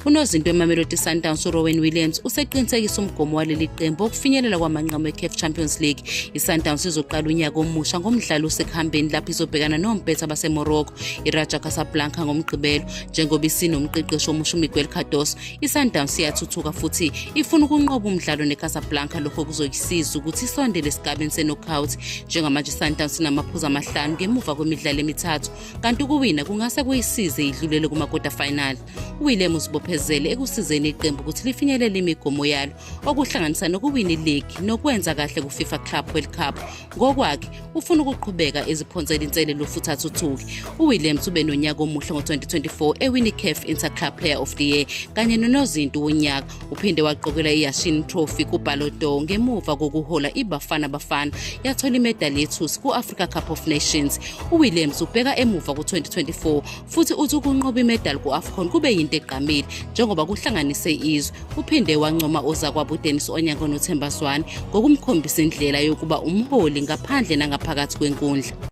Unozinto weMamelodi Sundowns uRowan Williams useqinisekisa umgomo waleli qembu wokufinyelela kwamanqamu eCAF Champions League. ISundowns izoqala unyaka omusha ngomdlalo osekuhambeni lapho izobhekana nompetha baseMorocco iRaja Casablanca ngomgqibelo. Njengoba isinomqeqeshi omusha uMiguel Cardoso, iSundowns iyathuthuka futhi ifuna ukunqoba umdlalo neCasablanca, lokho kuzoyisiza ukuthi isondele esigabeni se-knockout. Njengamanje iSundowns inamaphuzu 5 ngemuva kwemidlalo emithathu, kanti ukuwina kungase kuyisize idlulele kuma-quarter final. uWilliams uzibophezele ekusizeni iqembu ukuthi lifinyelele imigomo yalo, okuhlanganisa nokuwina ileague nokwenza kahle kuFIFA Club World Cup. Ngokwakhe ufuna ukuqhubeka eziphonsela inselelo futhi athuthuke. uWilliams ube nonyaka omuhle ngo-2024 ewina iCAF Interclub Player of the Year kanye nonozinto wonyaka. Uphinde waqokelwa iYashin Trophy kuBallon d'Or ngemuva kokuhola iBafana Bafana yathola imedali yethusi ku-Africa Cup of Nations. uWilliams ubheka emuva ku-2024 futhi uthi ukunqoba imedali ku-AFCON kube yinto egqamile njengoba kuhlanganise izwe. Uphinde wancoma ozakwabo uDennis Onyango noThemba Zwane ngokumkhombisa indlela yokuba umholi ngaphandle nangaphakathi kwenkundla.